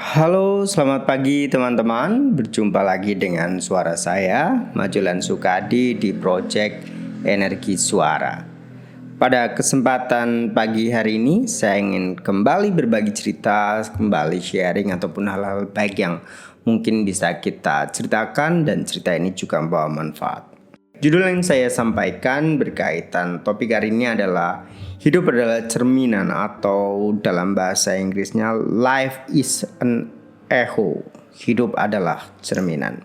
Halo, selamat pagi teman-teman. Berjumpa lagi dengan suara saya, Majulan Sukadi di Project Energi Suara. Pada kesempatan pagi hari ini, saya ingin kembali berbagi cerita, kembali sharing ataupun hal-hal baik yang mungkin bisa kita ceritakan dan cerita ini juga membawa manfaat. Judul yang saya sampaikan berkaitan topik hari ini adalah hidup adalah cerminan atau dalam bahasa Inggrisnya life is an echo. Hidup adalah cerminan.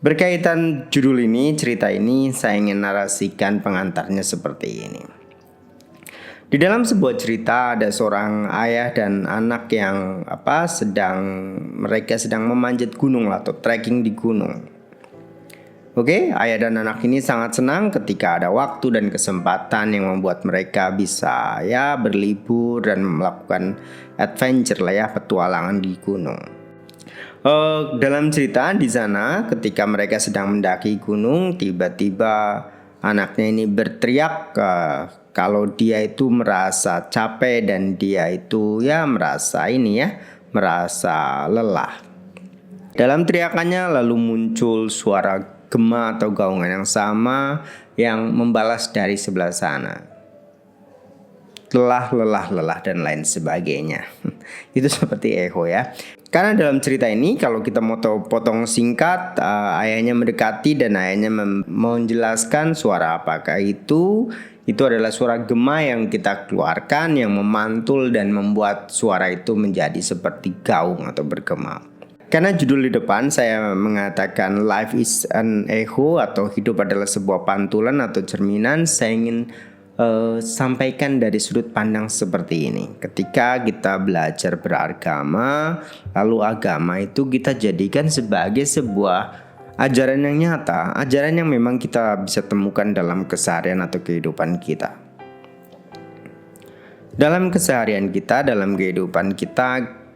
Berkaitan judul ini, cerita ini saya ingin narasikan pengantarnya seperti ini. Di dalam sebuah cerita ada seorang ayah dan anak yang mereka sedang memanjat gunung atau trekking di gunung. Oke, ayah dan anak ini sangat senang ketika ada waktu dan kesempatan yang membuat mereka bisa berlibur dan melakukan adventure petualangan di gunung. Dalam cerita di sana ketika mereka sedang mendaki gunung, tiba-tiba anaknya ini berteriak kalau dia itu merasa capek dan dia itu merasa lelah. Dalam teriakannya lalu muncul suara gema atau gaungan yang sama yang membalas dari sebelah sana. Lelah dan lain sebagainya. Itu seperti echo ya. Karena dalam cerita ini kalau kita mau potong singkat, ayahnya mendekati dan ayahnya menjelaskan suara apakah itu. Itu adalah suara gema yang kita keluarkan yang memantul dan membuat suara itu menjadi seperti gaung atau bergema. Karena judul di depan saya mengatakan life is an echo atau hidup adalah sebuah pantulan atau cerminan, saya ingin sampaikan dari sudut pandang seperti ini. Ketika kita belajar beragama, lalu agama itu kita jadikan sebagai sebuah ajaran yang nyata, ajaran yang memang kita bisa temukan dalam keseharian atau kehidupan kita. Dalam keseharian kita, dalam kehidupan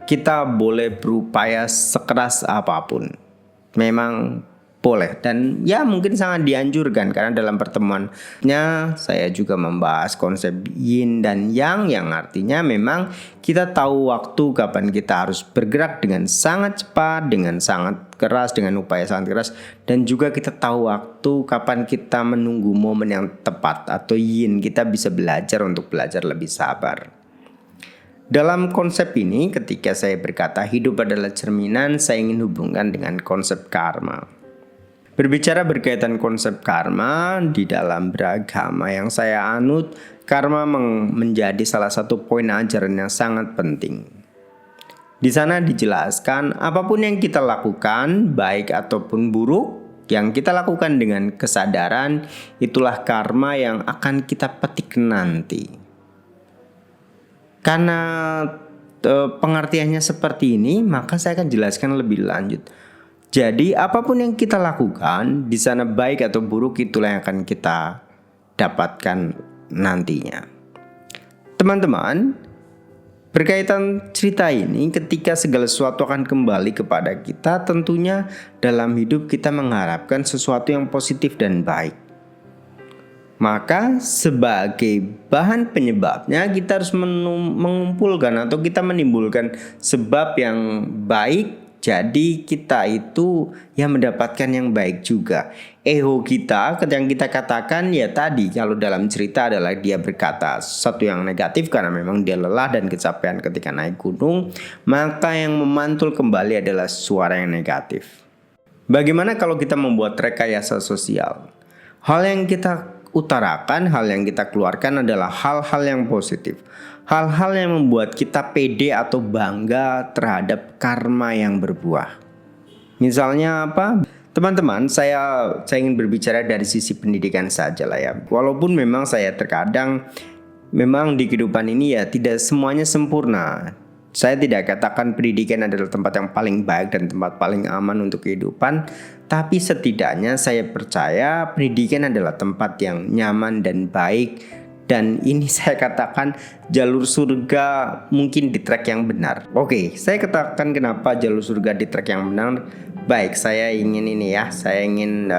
kita boleh berupaya sekeras apapun. Memang boleh dan mungkin sangat dianjurkan karena dalam pertemuannya saya juga membahas konsep yin dan yang artinya memang kita tahu waktu kapan kita harus bergerak dengan sangat cepat, dengan sangat keras, dengan upaya sangat keras, dan juga kita tahu waktu kapan kita menunggu momen yang tepat atau yin, kita bisa belajar untuk belajar lebih sabar. Dalam konsep ini ketika saya berkata hidup adalah cerminan, saya ingin hubungkan dengan konsep karma. Berbicara berkaitan konsep karma di dalam beragama yang saya anut, karma menjadi salah satu poin ajaran yang sangat penting. Di sana dijelaskan apapun yang kita lakukan, baik ataupun buruk, yang kita lakukan dengan kesadaran, itulah karma yang akan kita petik nanti. Karena pengertiannya seperti ini, maka saya akan jelaskan lebih lanjut. Jadi apapun yang kita lakukan, di sana baik atau buruk, itulah yang akan kita dapatkan nantinya. Teman-teman, berkaitan cerita ini, ketika segala sesuatu akan kembali kepada kita, tentunya dalam hidup kita mengharapkan sesuatu yang positif dan baik. Maka sebagai bahan penyebabnya kita harus mengumpulkan atau kita menimbulkan sebab yang baik. Jadi kita itu mendapatkan yang baik juga. Ego kita yang kita katakan tadi kalau dalam cerita adalah dia berkata sesuatu yang negatif karena memang dia lelah dan kecapean ketika naik gunung. Maka yang memantul kembali adalah suara yang negatif. Bagaimana kalau kita membuat rekayasa sosial? Hal yang kita utarakan, hal yang kita keluarkan adalah hal-hal yang positif. Hal-hal yang membuat kita pede atau bangga terhadap karma yang berbuah. Misalnya apa? Teman-teman, saya ingin berbicara dari sisi pendidikan saja lah ya. Walaupun memang saya terkadang memang di kehidupan ini tidak semuanya sempurna. Saya tidak katakan pendidikan adalah tempat yang paling baik dan tempat paling aman untuk kehidupan, tapi setidaknya saya percaya pendidikan adalah tempat yang nyaman dan baik, dan ini saya katakan jalur surga mungkin di track yang benar. Oke, saya katakan kenapa jalur surga di track yang benar. Baik, saya ingin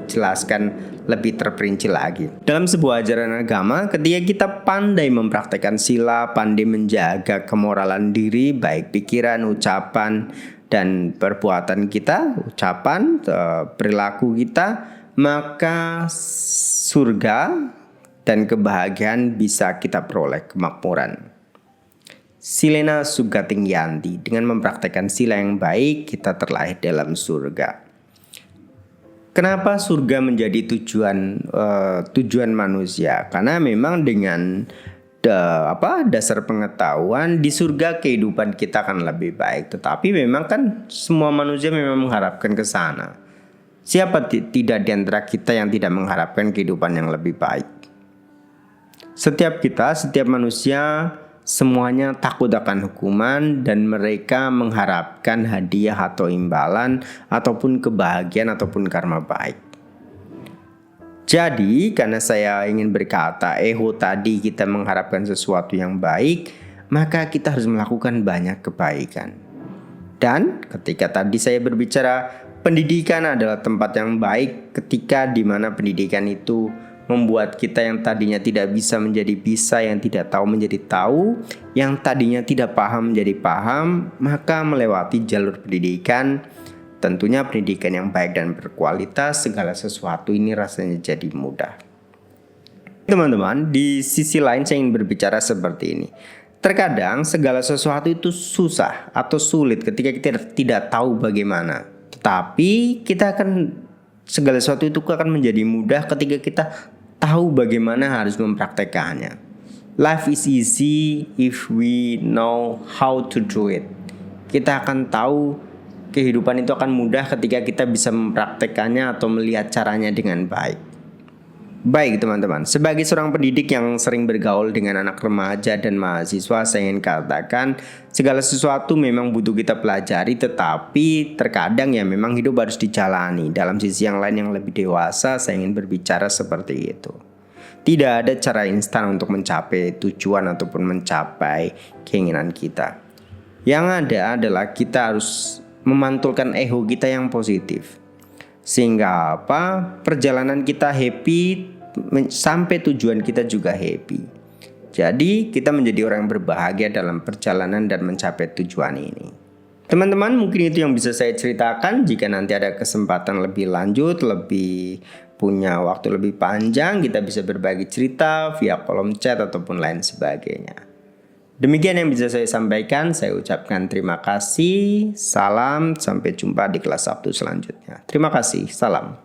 jelaskan lebih terperinci lagi. Dalam sebuah ajaran agama, ketika kita pandai mempraktekkan sila, pandai menjaga kemoralan diri, baik pikiran, ucapan, dan perbuatan kita, perilaku kita, maka surga dan kebahagiaan bisa kita peroleh, kemakmuran. Silena Sugating Yanti, dengan mempraktekkan sila yang baik kita terlahir dalam surga. Kenapa surga menjadi tujuan manusia? Karena memang dengan dasar pengetahuan di surga kehidupan kita akan lebih baik. Tetapi memang kan semua manusia memang mengharapkan ke sana. Siapa tidak di antara kita yang tidak mengharapkan kehidupan yang lebih baik? Setiap manusia semuanya takut akan hukuman dan mereka mengharapkan hadiah atau imbalan ataupun kebahagiaan ataupun karma baik. Jadi karena saya ingin berkata tadi kita mengharapkan sesuatu yang baik, maka kita harus melakukan banyak kebaikan. Dan ketika tadi saya berbicara pendidikan adalah tempat yang baik, ketika di mana pendidikan itu membuat kita yang tadinya tidak bisa menjadi bisa, yang tidak tahu menjadi tahu, yang tadinya tidak paham menjadi paham, maka melewati jalur pendidikan, tentunya pendidikan yang baik dan berkualitas, segala sesuatu ini rasanya jadi mudah. Teman-teman, di sisi lain saya ingin berbicara seperti ini. Terkadang segala sesuatu itu susah atau sulit ketika kita tidak tahu bagaimana. Tetapi segala sesuatu itu akan menjadi mudah ketika kita tahu bagaimana harus mempraktekannya. Life is easy if we know how to do it. Kita akan tahu kehidupan itu akan mudah ketika kita bisa mempraktekannya atau melihat caranya dengan baik. Baik teman-teman, sebagai seorang pendidik yang sering bergaul dengan anak remaja dan mahasiswa, saya ingin katakan segala sesuatu memang butuh kita pelajari, tetapi terkadang ya memang hidup harus dijalani. Dalam sisi yang lain yang lebih dewasa, saya ingin berbicara seperti itu. Tidak ada cara instan untuk mencapai tujuan ataupun mencapai keinginan kita. Yang ada adalah kita harus memantulkan ego kita yang positif. Sehingga perjalanan kita happy, sampai tujuan kita juga happy. Jadi kita menjadi orang yang berbahagia dalam perjalanan dan mencapai tujuan ini. Teman-teman, mungkin itu yang bisa saya ceritakan. Jika nanti ada kesempatan lebih lanjut, lebih punya waktu lebih panjang, kita bisa berbagi cerita via kolom chat ataupun lain sebagainya. Demikian yang bisa saya sampaikan. Saya ucapkan terima kasih. Salam, sampai jumpa di kelas Sabtu selanjutnya. Terima kasih, salam.